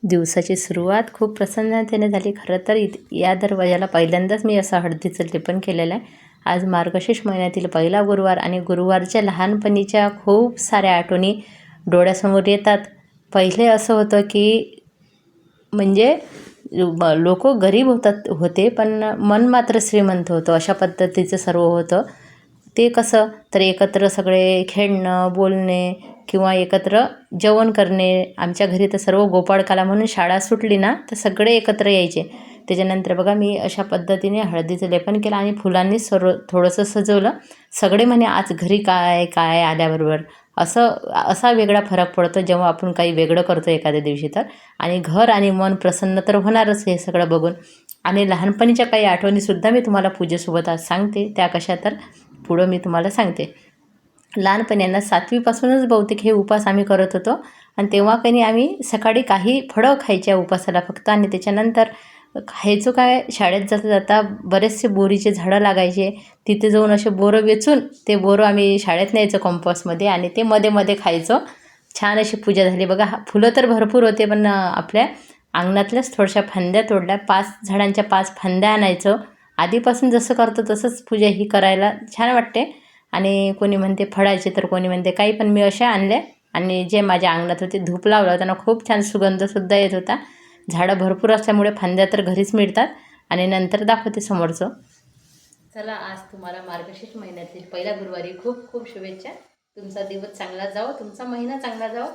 दिवसाची सुरुवात खूप प्रसन्नतेने झाली. खरं तर या दरवाजाला पहिल्यांदाच मी असं हळदीचं लेपन केलेलं आहे. आज मार्गशीर्ष महिन्यातील पहिला गुरुवार आणि गुरुवारच्या लहानपणीच्या खूप साऱ्या आठवणी डोळ्यासमोर येतात. पहिले असं होतं की म्हणजे लोक गरीब होते पण मन मात्र श्रीमंत होतं, अशा पद्धतीचं सर्व होतं. ते कसं तर एकत्र सगळे खेळणं, बोलणे किंवा एकत्र जेवण करणे. आमच्या घरी तर सर्व गोपाळकाला म्हणून शाळा सुटली ना तर सगळे एकत्र यायचे. त्याच्यानंतर बघा मी अशा पद्धतीने हळदीचं लेपन केलं आणि फुलांनी सर्व थोडंसं सजवलं. सगळे म्हणे आज घरी काय काय आल्याबरोबर असा वेगळा फरक पडतो जेव्हा आपण काही वेगळं करतो एखाद्या दिवशी तर. आणि घर आणि मन प्रसन्न तर होणारच हे सगळं बघून. आणि लहानपणीच्या काही आठवणीसुद्धा मी तुम्हाला पूजेसोबत आज सांगते. त्या कशा तर पुढं मी तुम्हाला सांगते. लहानपणी 7वीपासूनच बहुतेक हे उपास आम्ही करत होतो. आणि तेव्हा काही आम्ही सकाळी काही फळं खायच्या उपासाला फक्त. आणि त्याच्यानंतर खायचो काय, शाळेत जाता जाता बरेचसे बोरीचे झाडं लागायचे. तिथे जाऊन असे बोरं वेचून ते बोरं आम्ही शाळेत न्यायचो कंपासमध्ये आणि ते मध्ये मध्ये खायचो. छान अशी पूजा झाली बघा. फुलं तर भरपूर होते पण आपल्या अंगणातल्याच थोड्याशा फांद्या तोडल्या. 5 झाडांच्या 5 फांद्या आणायचो. आधीपासून जसं करतो तसंच पूजा ही करायला छान वाटते. आणि कोणी म्हणते फळाचे तर कोणी म्हणते काही, पण मी अशा आणल्या. आणि जे माझ्या अंगणात होते धूप लावला त्यांना खूप छान सुगंधसुद्धा येत होता. झाडं भरपूर असल्यामुळे फांद्या तर घरीच मिळतात. आणि नंतर दाखवते समोरचं. चला, आज तुम्हाला मार्गशीर्ष महिन्यातील पहिल्या गुरुवारी खूप खूप शुभेच्छा. तुमचा दिवस चांगला जावो, तुमचा महिना चांगला जावो,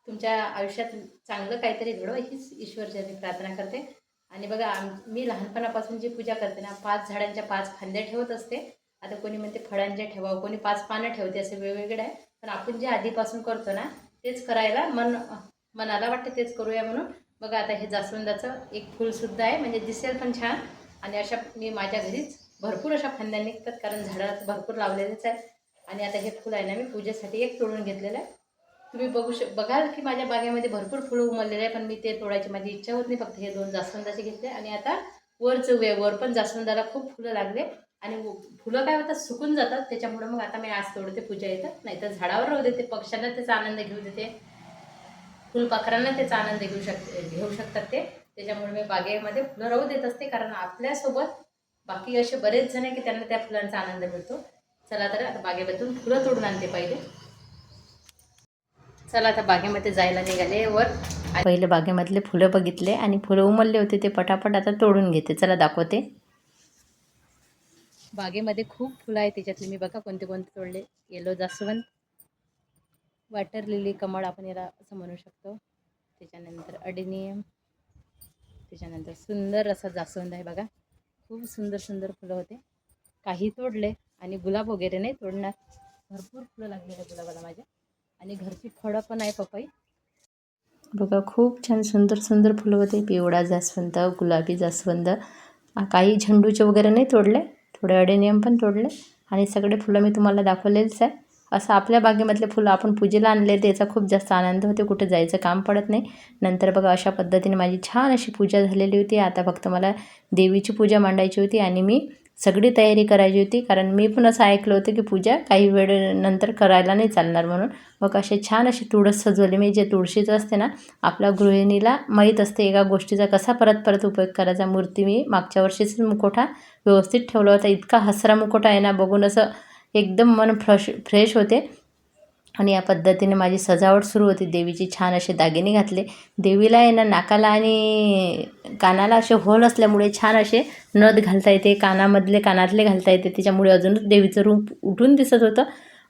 तुमच्या आयुष्यात चांगलं काहीतरी घडो हीच ईश्वरचरणी प्रार्थना करते. आणि बघा मी लहानपणापासून जी पूजा करते ना, 5 झाडांच्या 5 फांद्या ठेवत असते. आता कोणी म्हणते फळांच्या ठेवावं, कोणी 5 पानं ठेवते, असे वेगवेगळे आहे. पण आपण जे आधीपासून करतो ना तेच करायला मनाला वाटते, तेच करूया म्हणून. बघा आता हे जास्वंदाचं एक फूलसुद्धा आहे, म्हणजे दिसेल पण छान. आणि अशा मी माझ्या घरीच भरपूर अशा फांद्या निघतात कारण झाडं भरपूर लावलेलेच आहे. आणि आता हे फुल आहे ना मी पूजेसाठी एक तोडून घेतलेलं आहे. तुम्ही बघाल की माझ्या बागेमध्ये भरपूर फुलं उमललेले आहे, पण मी ते तोडायची माझी इच्छा होत नाही. फक्त हे 2 जास्वंदाचे घेतले. आणि आता वर पण जास्वंदाला खूप फुलं लागले. आणि फुलं काय होतात, सुकून जातात. त्याच्यामुळे मग आता मी आज तोडते, पूजा येतात. नाही तर झाडावर राहू देते, पक्ष्यांना त्याचा आनंद घेऊ देते, फुलपाखरांना त्याचा आनंद घेऊ शकतात ते. त्याच्यामुळे मी बागेमध्ये फुलं राहू देत असते, कारण आपल्यासोबत बाकी असे बरेच जण आहे की त्यांना त्या फुलांचा आनंद मिळतो. चला तर आता बागेमधून फुलं तोडून आणते पहिले. चला आता बागेमध्ये जायला निघाले वर. पहिले बागेमधले फुलं बघितले आणि फुलं उमलले होते ते पटापट आता तोडून घेते. चला दाखवते. बागेमध्ये खूप फुलं आहेत, त्याच्यातले मी बघा कोणते कोणते तोडले. येलो जास्वंद, वॉटर लिली, कमळ आपण याला असं म्हणू शकतो. त्याच्यानंतर अडेनियम, त्याच्यानंतर सुंदर असा जास्वंद आहे बघा. खूप सुंदर सुंदर फुलं होते. काही तोडले आणि गुलाब वगैरे नाही तोडणार. भरपूर फुलं लागलेले गुलाबाला माझ्या. आणि घरची फळं पण आहे, पपई बघा. खूप छान सुंदर सुंदर फुलं होते. पिवळा जास्वंद, गुलाबी जास्वंद. काही झेंडूचे वगैरे नाही तोडले, थोडे अडेनियम पण तोडले. आणि सगळे फुलं मी तुम्हाला दाखवलेच आहे. असं आपल्या बागेमधले फुलं आपण पूजेला आणले त्याचा खूप जास्त आनंद होते, कुठे जायचं काम पडत नाही. नंतर बघा अशा पद्धतीने माझी छान अशी पूजा झालेली होती. आता फक्त मला देवीची पूजा मांडायची होती आणि मी सगळी तयारी करायची होती, कारण मी पण असं ऐकलं होतं की पूजा काही वेळेनंतर करायला नाही चालणार म्हणून. मग असे छान अशी तुळस सजवली मी. जे तुळशीचं असते ना, आपल्या गृहिणीला माहीत असते एका गोष्टीचा कसा परत परत उपयोग करायचा. मूर्ती मी मागच्या वर्षीच मुखोटा व्यवस्थित ठेवला होता. इतका हसरा मुखोटा आहे ना, बघून असं एकदम मन फ्रेश होते. आणि या पद्धतीने माझी सजावट सुरू होती. देवीची छान असे दागिने घातले. देवीला आहे ना नाकाला आणि कानाला असे होल असल्यामुळे छान असे नथ घालता येते, कानातले घालता येते. त्याच्यामुळे अजूनच देवीचं रूप उठून दिसत होतं.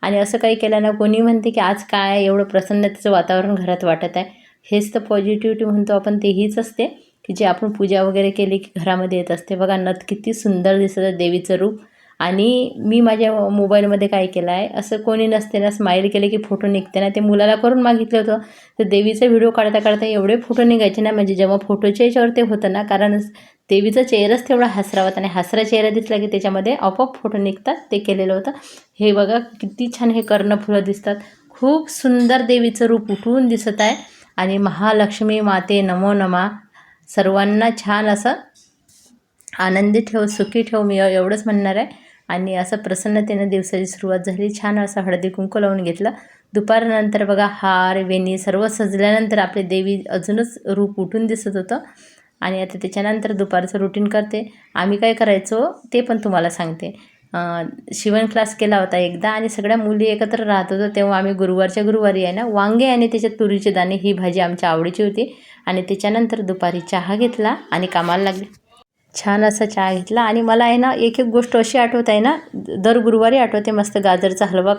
आणि असं काही केलं ना, कोणी म्हणते की आज काय एवढं प्रसन्नतेचं वातावरण घरात वाटत आहे. हेच तर पॉझिटिव्हिटी म्हणतो आपण, ते हीच असते की जे आपण पूजा वगैरे केली की घरामध्ये येत असते. बघा नथ किती सुंदर दिसतं, देवीचं रूप. आणि मी माझ्या मोबाईलमध्ये काय केलं आहे, असं कोणी नसते ना स्माईल केले की फोटो निघते ना, ते मुलाला करून मागितलं होतं. तर देवीचा व्हिडिओ काढता काढता एवढे फोटो निघायचे ना, म्हणजे जेव्हा फोटोच्या याच्यावर ते होतं ना, कारण देवीचा चेहराच तेवढा हसरा होता आणि हसरा चेहरा दिसला की त्याच्यामध्ये आपोआप फोटो निघतात. ते केलेलं होतं. हे बघा किती छान हे कर्णफुलं दिसतात. खूप सुंदर देवीचं रूप उठून दिसत आहे. आणि महालक्ष्मी माते नमो नमा. सर्वांना छान असं आनंदी ठेव, सुखी ठेव, मी एवढंच म्हणणार आहे. आणि असं प्रसन्नतेने दिवसाची सुरुवात झाली. छान असं हळदी कुंकू लावून घेतलं. दुपारनंतर बघा हार वेणी सर्व सजल्यानंतर आपली देवी अजूनच रूप उठून दिसत होतं. आणि आता त्याच्यानंतर दुपारचं रुटीन करते. आम्ही काय करायचो ते पण तुम्हाला सांगते. शिवण क्लास केला होता एकदा आणि सगळ्या मुली एकत्र राहत होतो. तेव्हा आम्ही गुरुवारच्या गुरुवारी आहे ना वांगे आणि त्याच्यात तुरीचे दाणे ही भाजी आमच्या आवडीची होती. आणि त्याच्यानंतर दुपारी चहा घेतला आणि कामाला लागले. छान असा चहा घेतला आणि मला आहे ना एक गोष्ट अशी आठवत आहे ना, दर गुरुवारी आठवते. मस्त गाजरचा हलवा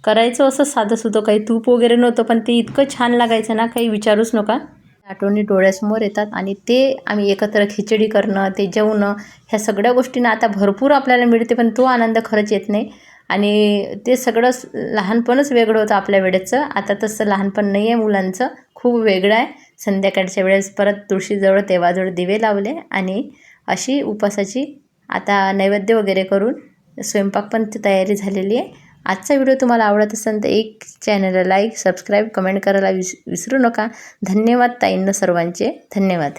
करायचो असं साधंसुधं, काही तूप वगैरे नव्हतं, पण ते इतकं छान लागायचं ना, काही विचारूच नका. आठवणी डोळ्यासमोर येतात. आणि ते आम्ही एकत्र खिचडी करणं, ते जेवणं, ह्या सगळ्या गोष्टींना आता भरपूर आपल्याला मिळते, पण तो आनंद खरंच येत नाही. आणि ते सगळंच लहानपणच वेगळं होतं आपल्या वेळेचं. आता तसं लहानपण नाही आहे मुलांचं, खूप वेगळं आहे. संध्याकाळच्या वेळेस परत तुळशीजवळ देवाजवळ दिवे लावले आणि अशी उपासाची आता नैवेद्य वगैरे करून स्वयंपाक पण तयारी झालेली आहे. आजचा व्हिडिओ तुम्हाला आवडत असेल तर एक चॅनलला लाईक, सबस्क्राईब, कमेंट करायला विसरू नका. धन्यवाद ताईंनो सर्वांचे, धन्यवाद.